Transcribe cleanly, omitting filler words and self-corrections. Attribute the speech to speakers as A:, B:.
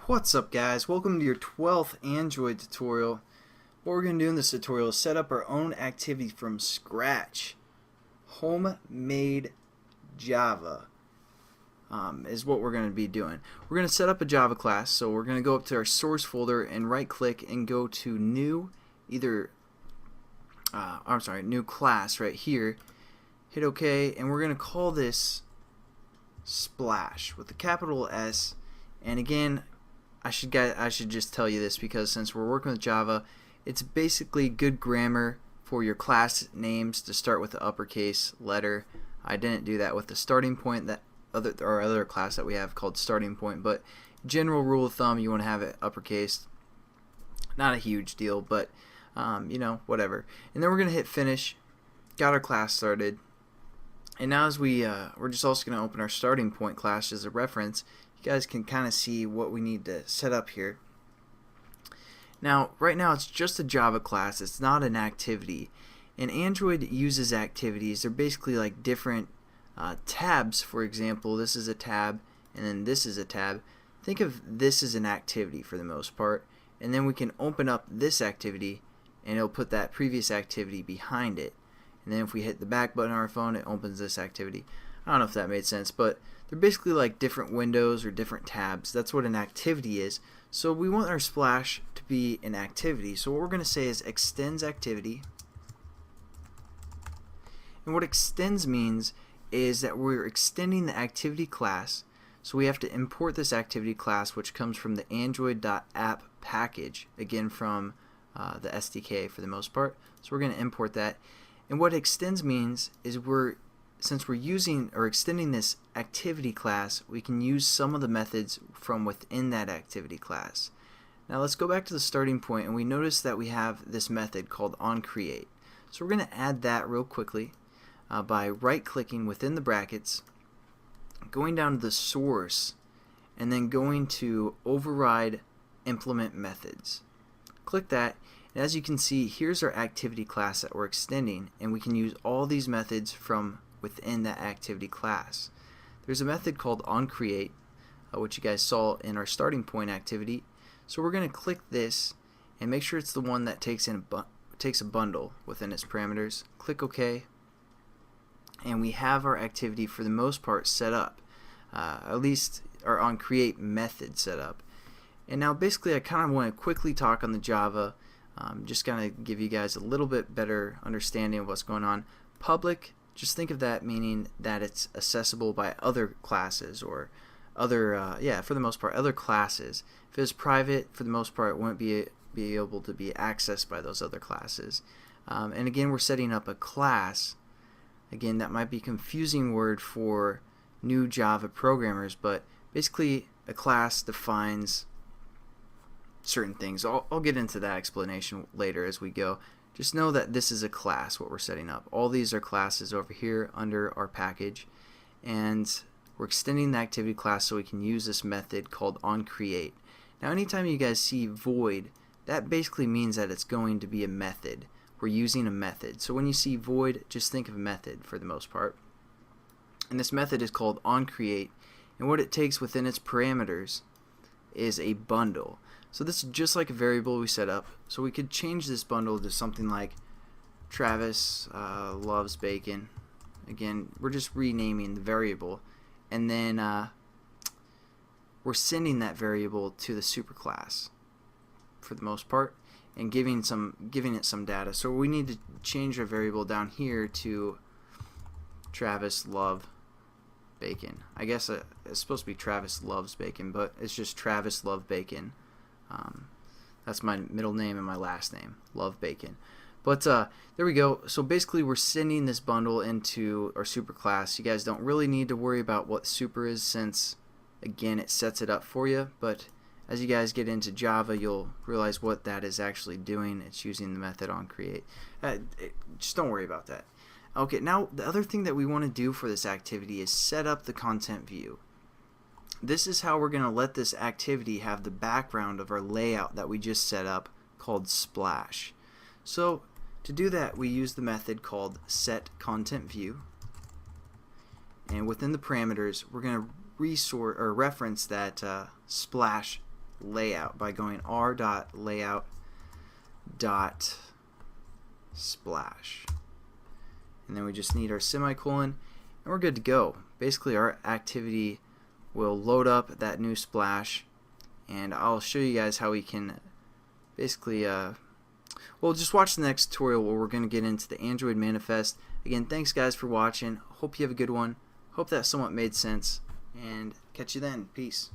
A: What's up, guys? Welcome to your 12th Android tutorial. What we're going to do in this tutorial is set up our own activity from scratch. Homemade Java is what we're going to be doing. We're going to set up a Java class, so we're going to go up to our source folder and right click and go to new, new class right here. Hit OK, and we're going to call this Splash with a capital S. And again, I should just tell you this because since we're working with Java, it's basically good grammar for your class names to start with the uppercase letter. I didn't do that with the starting point, that our other class that we have called starting point, but general rule of thumb, you want to have it uppercase. Not a huge deal, but you know, whatever. And then we're gonna hit finish. Got our class started. And now as we're just also going to open our starting point class as a reference. You guys can kind of see what we need to set up here. Now, right now it's just a Java class. It's not an activity. And Android uses activities. They're basically like different tabs. For example, this is a tab, and then this is a tab. Think of this as an activity for the most part. And then we can open up this activity, and it'll put that previous activity behind it. And then if we hit the back button on our phone, it opens this activity. I don't know if that made sense, but they're basically like different windows or different tabs. That's what an activity is. So we want our Splash to be an activity. So what we're going to say is extends activity. And what extends means is that we're extending the activity class. So we have to import this activity class, which comes from the android.app package, again from the SDK for the most part. So we're going to import that. And what extends means is since we're using or extending this activity class, we can use some of the methods from within that activity class. Now let's go back to the starting point, and we notice that we have this method called onCreate. So we're going to add that real quickly by right-clicking within the brackets, going down to the source, and then going to override implement methods. Click that. And as you can see, here's our activity class that we're extending, and we can use all these methods from within that activity class. There's a method called onCreate, which you guys saw in our starting point activity. So we're going to click this and make sure it's the one that takes a bundle within its parameters. Click OK, and we have our activity for the most part set up, at least our onCreate method set up. And now basically I kind of want to quickly talk on the Java. Just kind of give you guys a little bit better understanding of what's going on. Public, just think of that meaning that it's accessible by other classes or other, for the most part, other classes. If it's private, for the most part, it won't be able to be accessed by those other classes. And again, we're setting up a class. Again, that might be a confusing word for new Java programmers, but basically a class defines certain things. I'll get into that explanation later as we go. Just know that this is a class, what we're setting up. All these are classes over here under our package, and we're extending the activity class so we can use this method called onCreate. Now anytime you guys see void, that basically means that it's going to be a method. We're using a method. So when you see void, just think of a method for the most part. And this method is called onCreate, and what it takes within its parameters is a bundle. So this is just like a variable we set up. So we could change this bundle to something like Travis loves bacon. Again, we're just renaming the variable, and then we're sending that variable to the superclass for the most part, and giving it some data. So we need to change our variable down here to Travis love bacon. I guess it's supposed to be Travis loves bacon, but it's just Travis love bacon. That's my middle name and my last name, love bacon. But there we go. So basically we're sending this bundle into our superclass. You guys don't really need to worry about what super is, since again it sets it up for you, but as you guys get into Java, you'll realize what that is actually doing. It's using the method onCreate. Just don't worry about that. Okay, now the other thing that we want to do for this activity is set up the content view. This is how we're going to let this activity have the background of our layout that we just set up called Splash. So to do that, we use the method called SetContentView, and within the parameters we're going to reference that Splash layout by going r.layout.splash. And then we just need our semicolon, and we're good to go. Basically, our activity will load up that new splash, and I'll show you guys how we can basically well, just watch the next tutorial where we're going to get into the Android manifest. Again, thanks guys for watching. Hope you have a good one. Hope that somewhat made sense, and catch you then. Peace.